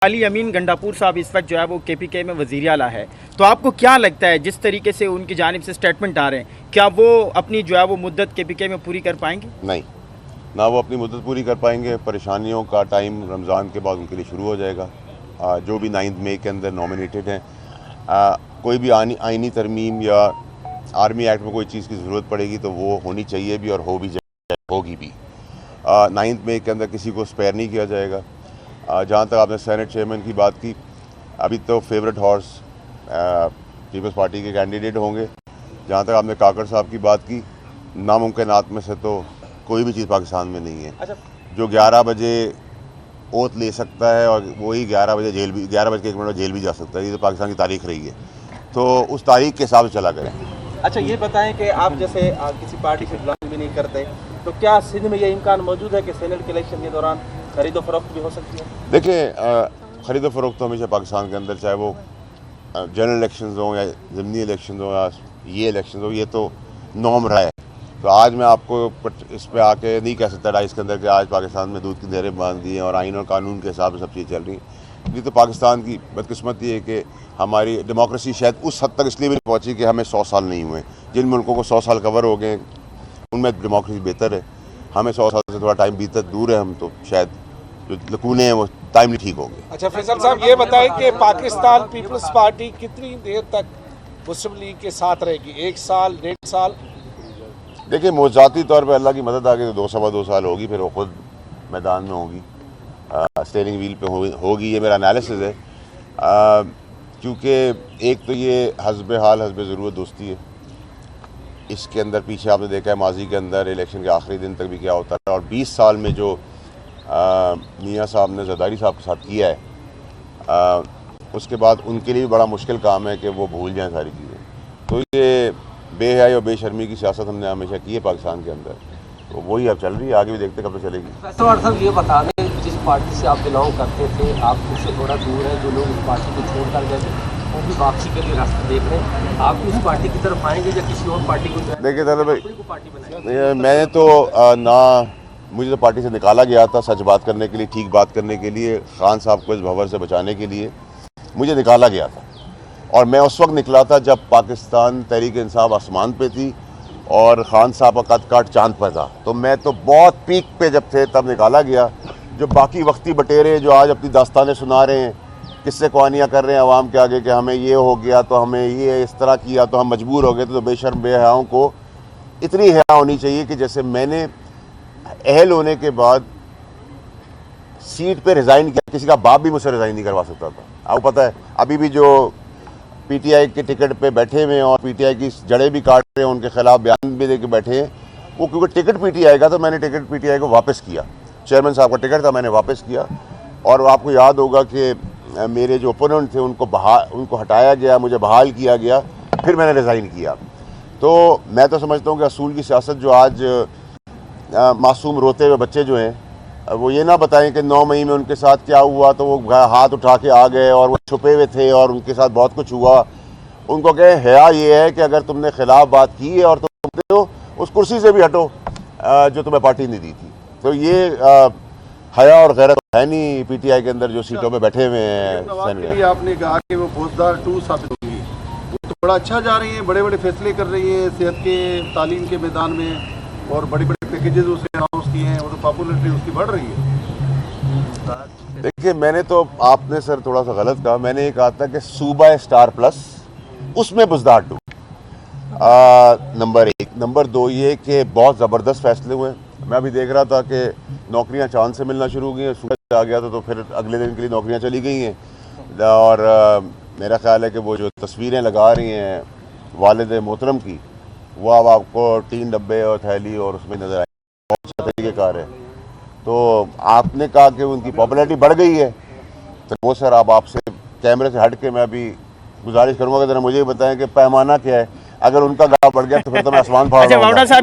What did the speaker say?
अली अमीन गंडापुर साहब इस वक्त जो है वो केपीके में वज़ीर आला है, तो आपको क्या लगता है जिस तरीके से उनकी जानिब से स्टेटमेंट आ रहे हैं, क्या वो अपनी जो है वो मुद्दत केपीके में पूरी कर पाएंगे? नहीं, ना वो अपनी मुद्दत पूरी कर पाएंगे। परेशानियों का टाइम रमज़ान के बाद उनके लिए शुरू हो जाएगा। जो भी 9 मई के अंदर नॉमिनेटेड हैं, कोई भी आइनी तरमीम या आर्मी एक्ट में कोई चीज़ की ज़रूरत पड़ेगी तो वो होनी चाहिए भी और होगी भी। 9 मई के अंदर किसी को स्पेयर नहीं किया जाएगा। जहाँ तक आपने सेनेट चेयरमैन की बात की, अभी तो फेवरेट हॉर्स पीपल्स पार्टी के कैंडिडेट होंगे। जहाँ तक आपने काकड़ साहब की बात की, नामुमकिनात में से तो कोई भी चीज़ पाकिस्तान में नहीं है। अच्छा, जो 11 बजे ओथ ले सकता है और वही 11 बजे 11 बज के 1 मिनट में जेल भी जा सकता है। ये तो पाकिस्तान की तारीख रही है, तो उस तारीख के हिसाब से चला करें। अच्छा, ये बताएं कि आप जैसे किसी पार्टी से बिलोंग भी नहीं करते, तो क्या सिंध में ये इम्कान मौजूद है कि सेनेट के इलेक्शन के दौरान खरीदो फरोख्त भी हो सकती है? देखिए, ख़रीद फरोख्त तो हमेशा पाकिस्तान के अंदर, चाहे वो जनरल इलेक्शन हो या ज़मीनी इलेक्शन हो या ये इलेक्शन हो, ये तो नॉर्म रहा है। तो आज मैं आपको इस पे आके नहीं कह सकता इसके अंदर कि आज पाकिस्तान में दूध की नहरें बांध दी हैं और आइन और कानून के हिसाब से सब चीज़ें चल रही हैं। ये तो पाकिस्तान की बदकिस्मती है कि हमारी डेमोक्रेसी शायद उस हद तक इसलिए भी नहीं पहुँची कि हमें 100 साल नहीं हुए। जिन मुल्कों को 100 साल कवर हो गए उनमें डेमोक्रेसी बेहतर है। हमें 100 साल से थोड़ा टाइम बीता दूर है, हम तो शायद जो लकूने हैं वो टाइमली ठीक होंगे। अच्छा फैसल साहब, ये बताएं कि पाकिस्तान पीपल्स पार्टी कितनी देर तक मुस्लिम लीग के साथ रहेगी? 1 साल, 1.5 साल? देखिए, मौज़ाती तौर पर अल्लाह की मदद आ गई तो 2 साल होगी, फिर वो खुद मैदान में होगी, स्टीयरिंग व्हील पे होगी। ये मेरा एनालिसिस है, क्योंकि एक तो ये हस्ब हाल हस्ब ज़रूरत दोस्ती है। इसके अंदर पीछे आपने देखा है माजी के अंदर इलेक्शन के आखिरी दिन तक भी क्या होता है, और 20 साल में जो मियाँ साहब ने ज़रदारी साहब के साथ किया है, उसके बाद उनके लिए भी बड़ा मुश्किल काम है कि वो भूल जाएं सारी चीज़ें। तो ये बेहयाई और बेशर्मी की सियासत हमने हमेशा की है पाकिस्तान के अंदर, तो वही अब चल रही है, आगे भी देखते कब तक चलेगी। साहब, ये बता दें, जिस पार्टी से आप बिलोंग करते थे, आप उससे थोड़ा दूर है, जो लोग उस पार्टी को छोड़ कर गए थे वो भी वापसी के लिए रास्ता देख रहे हैं, आप उस पार्टी की तरफ आएंगे या किसी और पार्टी को? देखिए दादा भाई, पार्टी बनाएंगे? मैंने तो मुझे तो पार्टी से निकाला गया था सच बात करने के लिए, ठीक बात करने के लिए, खान साहब को इस भंवर से बचाने के लिए मुझे निकाला गया था। और मैं उस वक्त निकला था जब पाकिस्तान तहरीक इंसाफ आसमान पे थी और खान साहब का कद काट चांद पर था। तो मैं तो बहुत पीक पे जब थे तब निकाला गया। जो बाकी वक्ती बटेरे जो आज अपनी दास्तानें सुना रहे हैं, किस्से कहानियाँ कर रहे हैं अवाम के आगे कि हमें ये हो गया तो हमें ये इस तरह किया तो हम मजबूर हो गए, तो बेशर्म बेहयाओं को इतनी हया होनी चाहिए कि जैसे मैंने अहल होने के बाद सीट पे रिज़ाइन किया, किसी का बाप भी मुझसे रिज़ाइन नहीं करवा सकता था। आपको पता है, अभी भी जो पीटीआई के टिकट पे बैठे हुए हैं और पीटीआई की जड़ें भी काट रहे हैं, उनके खिलाफ बयान भी दे के बैठे हैं, वो क्योंकि टिकट पीटीआई का, तो मैंने टिकट पीटीआई को वापस किया। चेयरमैन साहब का टिकट था, मैंने वापस किया। और आपको याद होगा कि मेरे जो ओपोनेंट थे उनको हटाया गया, मुझे बहाल किया गया, फिर मैंने रिज़ाइन किया। तो मैं तो समझता हूँ कि असूल की सियासत जो आज मासूम रोते हुए बच्चे जो हैं वो ये ना बताएं कि 9 मई में उनके साथ क्या हुआ, तो वो हाथ उठा के आ गए और वो छुपे हुए थे और उनके साथ बहुत कुछ हुआ। उनको कहें हया ये है कि अगर तुमने खिलाफ बात की है और तुम हो उस कुर्सी से भी हटो जो तुम्हें पार्टी ने दी थी। तो ये हया और गैरत है नहीं पीटीआई के अंदर जो सीटों पे बैठे हुए हैं। आपने कहा कि वो फौजदार 2 साबित होंगी, वो तो बड़ा अच्छा जा रही है, बड़े बड़े फैसले कर रही है सेहत के, तालीम के मैदान में, और बड़े बड़े पैकेजेस उसने अनाउंस किए हैं, वो तो पॉपुलरिटी उसकी बढ़ रही है। देखिए, मैंने तो आपने सर थोड़ा सा गलत कहा। मैंने ये कहा था कि सूबा स्टार प्लस, उसमें बुज़दार 2 नंबर 1। नंबर 2 ये कि बहुत ज़बरदस्त फैसले हुए। मैं अभी देख रहा था कि नौकरियां चांद से मिलना शुरू हो गई हैं। सूरज आ गया था तो फिर अगले दिन के लिए नौकरियां चली गई हैं। और मेरा ख्याल है कि वो जो तस्वीरें लगा रही हैं वालिद मोहतरम की, वो अब आपको 3 डब्बे और थैली और उसमें नज़र आए, बहुत अच्छा तरीक़ेकार है। तो आपने कहा कि उनकी पॉपुलैरिटी बढ़ गई है, तो वो सर अब आपसे कैमरे से हट के मैं अभी गुजारिश करूँगा कि ज़रा मुझे बताएं कि पैमाना क्या है। अगर उनका गाँव बढ़ गया तो फिर तो मैं आसमान फाड़ रहा हूँ।